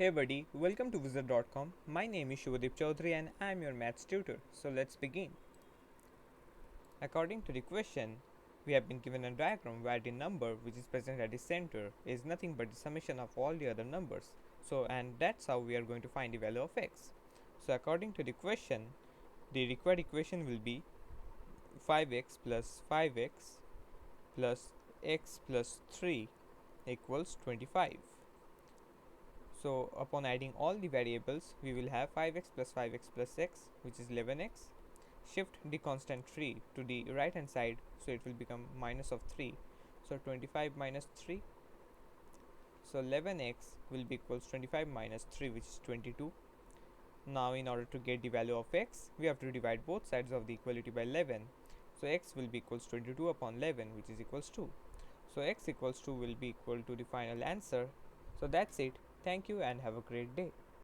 Hey buddy, welcome to Wizard.com. My name is Shubhadeep Chaudhary and I am your maths tutor. So let's begin. According to the question, we have been given a diagram where the number which is present at the center is nothing but the summation of all the other numbers. And that's how we are going to find the value of x. So according to the question, the required equation will be 5x plus 5x plus x plus 3 equals 25. So upon adding all the variables, we will have 5x plus 5x plus x, which is 11x. Shift the constant 3 to the right hand side, so it will become minus of 3. So 25 minus 3. So 11x will be equals 25 minus 3, which is 22. Now in order to get the value of x, we have to divide both sides of the equality by 11. So x will be equals 22 upon 11, which is equals 2. So x equals 2 will be equal to the final answer. So that's it. Thank you and have a great day.